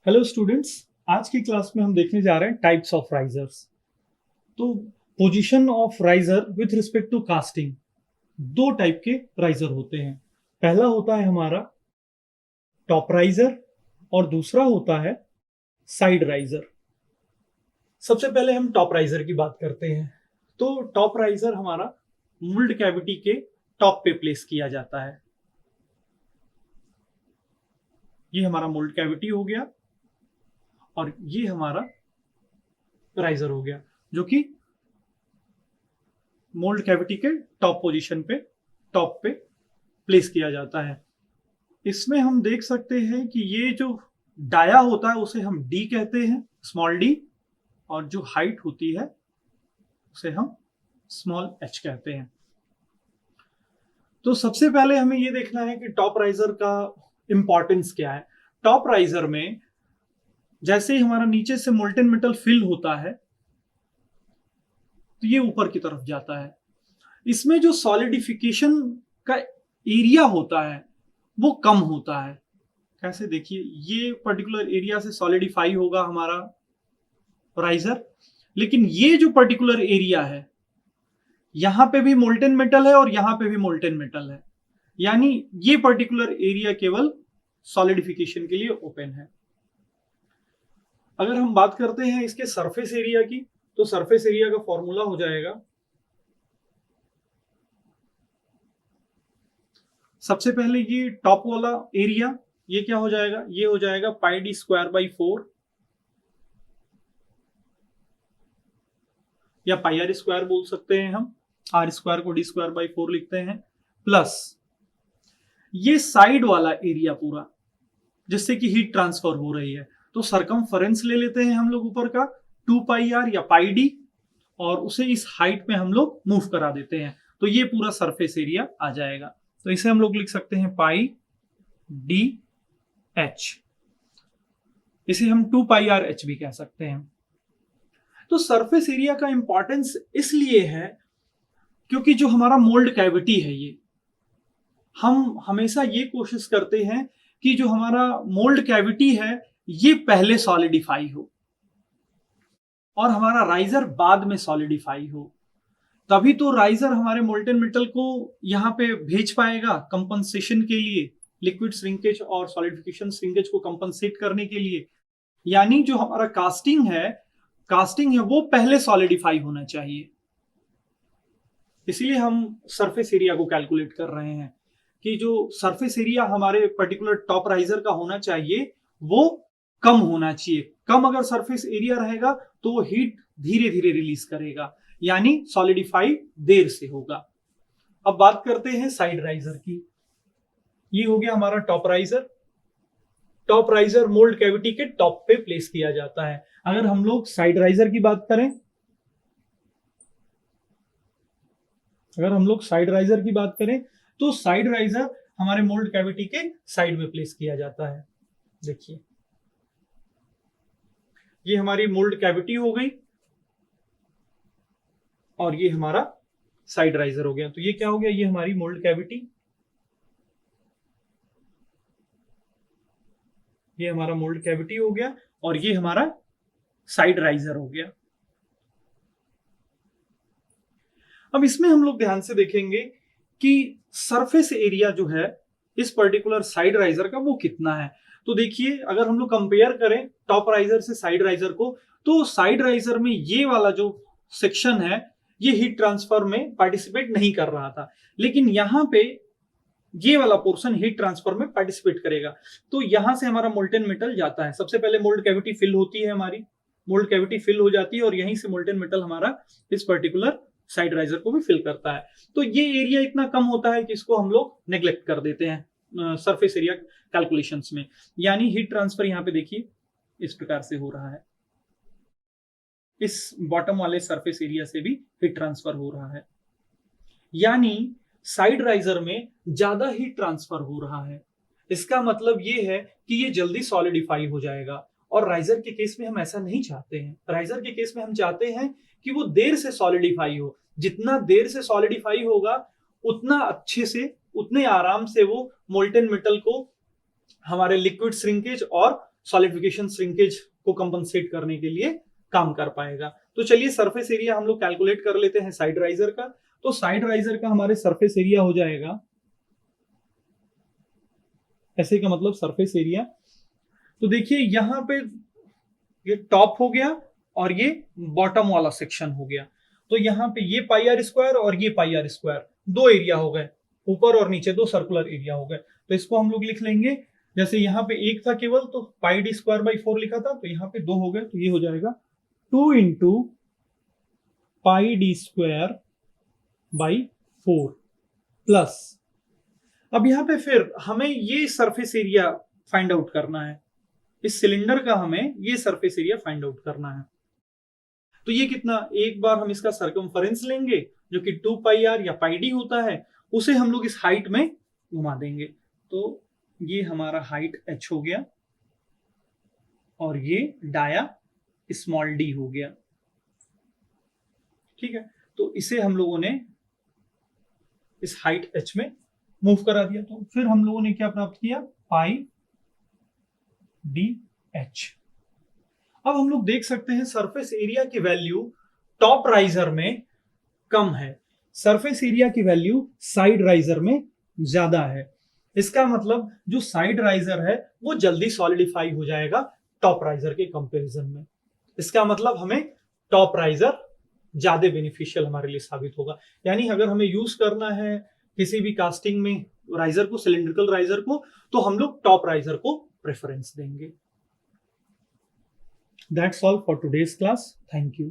Hello students. आज की class में हम देखने जा रहे हैं टाइप्स ऑफ राइजर्स। तो position of riser with respect to casting, दो टाइप के राइजर होते हैं। पहला होता है हमारा टॉप राइजर और दूसरा होता है साइड राइजर। सबसे पहले हम टॉप राइजर की बात करते हैं। तो टॉप राइजर हमारा मोल्ड कैविटी के टॉप पे प्लेस किया जाता है। ये हमारा मोल्ड कैविटी हो गया और ये हमारा राइजर हो गया, जो कि मोल्ड कैविटी के टॉप पोजीशन पे, टॉप पे प्लेस किया जाता है। इसमें हम देख सकते हैं कि ये जो डाया होता है उसे हम डी कहते हैं, स्मॉल डी, और जो हाइट होती है उसे हम स्मॉल एच कहते हैं। तो सबसे पहले हमें ये देखना है कि टॉप राइजर का इंपॉर्टेंस क्या है। टॉप राइजर में जैसे ही हमारा नीचे से मोल्टेन मेटल फिल होता है तो ये ऊपर की तरफ जाता है। इसमें जो सॉलिडिफिकेशन का एरिया होता है वो कम होता है। कैसे, देखिए, ये पर्टिकुलर एरिया से सॉलिडिफाई होगा हमारा राइजर, लेकिन ये जो पर्टिकुलर एरिया है यहां पे भी मोल्टेन मेटल है और यहां पे भी मोल्टेन मेटल है, यानी ये पर्टिकुलर एरिया केवल सॉलिडिफिकेशन के लिए ओपन है। अगर हम बात करते हैं इसके सरफेस एरिया की, तो सरफेस एरिया का फॉर्मूला हो जाएगा, सबसे पहले ये टॉप वाला एरिया, ये क्या हो जाएगा, ये हो जाएगा पाई डी स्क्वायर बाई 4 या पाई आर स्क्वायर बोल सकते हैं हम। आर स्क्वायर को डी स्क्वायर बाई 4 लिखते हैं, प्लस ये साइड वाला एरिया पूरा जिससे कि हीट ट्रांसफर हो रही है, तो सरकमफरेंस ले लेते हैं हम लोग ऊपर का 2 पाई आर या पाई डी, और उसे इस हाइट में हम लोग मूव करा देते हैं, तो ये पूरा सरफेस एरिया आ जाएगा। तो इसे हम लोग लिख सकते हैं पाई डी एच, इसे हम 2 पाई आर एच भी कह सकते हैं। तो सरफेस एरिया का इंपॉर्टेंस इसलिए है क्योंकि जो हमारा मोल्ड कैविटी है, ये हम हमेशा ये कोशिश करते हैं कि जो हमारा मोल्ड कैविटी है ये पहले सॉलिडिफाई हो और हमारा राइजर बाद में सॉलिडिफाई हो। तभी तो राइजर हमारे मोल्टेन मेटल को यहां पे भेज पाएगा कंपनसेशन के लिए, लिक्विड श्रिंकेज और सॉलिडिफिकेशन श्रिंकेज को कंपनसेट करने के लिए। यानी जो हमारा कास्टिंग है वो पहले सॉलिडिफाई होना चाहिए। इसीलिए हम सरफेस एरिया को कैलकुलेट कर रहे हैं कि जो सरफेस एरिया हमारे पर्टिकुलर टॉप राइजर का होना चाहिए वो कम होना चाहिए। कम अगर सरफेस एरिया रहेगा तो वो हीट धीरे धीरे रिलीज करेगा, यानी सॉलिडिफाई देर से होगा। अब बात करते हैं साइड राइजर की। ये हो गया हमारा top riser. Top riser mould cavity के टॉप पे प्लेस किया जाता है। अगर हम लोग साइड राइजर की बात करें, तो साइड राइजर हमारे मोल्ड कैविटी के साइड में प्लेस किया जाता है। देखिए, ये हमारी मोल्ड कैविटी हो गई और ये हमारा साइड राइजर हो गया। तो ये क्या हो गया, ये हमारी मोल्ड कैविटी, ये हमारा मोल्ड कैविटी हो गया और ये हमारा साइड राइजर हो गया। अब इसमें हम लोग ध्यान से देखेंगे कि सरफेस एरिया जो है इस पर्टिकुलर साइड राइजर का वो कितना है। तो देखिए, अगर हम लोग कंपेयर करें टॉप राइजर से साइड राइजर को, तो साइड राइजर में ये वाला जो सेक्शन है ये हीट ट्रांसफर में पार्टिसिपेट नहीं कर रहा था, लेकिन यहां पे ये वाला पोर्शन हीट ट्रांसफर में पार्टिसिपेट करेगा। तो यहां से हमारा मोल्टेन मेटल जाता है। सबसे पहले मोल्ड कैविटी फिल होती है, हमारी मोल्ड कैविटी फिल हो जाती है और यहीं से मोल्टेन मेटल हमारा इस पर्टिकुलर साइड राइजर को भी फिल करता है। तो ये एरिया इतना कम होता है कि इसको हम लोग नेग्लेक्ट कर देते हैं सरफेस एरिया कैलकुलेशंस में। यानी हीट ट्रांसफर यहाँ पे देखिए इस प्रकार से हो रहा है, इस बॉटम वाले सरफेस एरिया से भी हीट ट्रांसफर हो रहा है, यानी साइड राइजर में ज्यादा हीट ट्रांसफर हो रहा है। इसका मतलब ये है कि ये जल्दी सॉलिडिफाई हो जाएगा, और राइजर के केस में हम ऐसा नहीं चाहते हैं। राइजर के केस में हम चाहते हैं कि वो देर से सॉलिडिफाई हो। जितना देर से सॉलिडिफाई होगा उतना अच्छे से, उतने आराम से वो मोल्टेन मेटल को हमारे लिक्विड श्रिंकेज और सॉलिडिफिकेशन श्रिंकेज को कंपनसेट करने के लिए काम कर पाएगा। तो चलिए सरफेस एरिया हम लोग कैलकुलेट कर लेते हैं साइड राइजर का। तो साइड राइजर का हमारे सरफेस एरिया हो जाएगा, ऐसे का मतलब सरफेस एरिया। तो देखिए यहां पे ये टॉप हो गया और ये बॉटम वाला सेक्शन हो गया। तो यहाँ पे ये पाई आर स्क्वायर और ये पाई आर स्क्वायर, दो एरिया हो गए, ऊपर और नीचे दो सर्कुलर एरिया हो गए। तो इसको हम लोग लिख लेंगे, जैसे यहाँ पे एक था केवल तो पाई डी स्क्वायर बाई 4 लिखा था, तो यहाँ पे दो हो गए, तो ये हो जाएगा 2 into pi D square by 4 plus, अब यहाँ पे फिर हमें ये सरफेस एरिया फाइंड आउट करना है, इस सिलेंडर का हमें ये सरफेस एरिया फाइंड आउट करना है। तो ये कितना, एक बार हम इसका सरकमफरेंस लेंगे जो कि 2 पाई आर या पाई डी होता है, उसे हम लोग इस हाइट में घुमा देंगे। तो ये हमारा हाइट h हो गया और ये डाया स्मॉल d हो गया। ठीक है, तो इसे हम लोगों ने इस हाइट h में मूव करा दिया। तो फिर हम लोगों ने क्या प्राप्त किया, पाई डी एच। अब हम लोग देख सकते हैं सरफेस एरिया की वैल्यू टॉप राइजर में कम है, सरफेस एरिया की वैल्यू साइड राइजर में ज्यादा है। इसका मतलब जो साइड राइजर है वो जल्दी सॉलिडिफाई हो जाएगा टॉप राइजर के कंपैरिजन में। इसका मतलब हमें टॉप राइजर ज्यादा बेनिफिशियल हमारे लिए साबित होगा। यानी अगर हमें यूज करना है किसी भी कास्टिंग में राइजर को, सिलिंड्रिकल राइजर को, तो हम लोग टॉप राइजर को प्रेफरेंस देंगे। That's all for today's class. Thank you.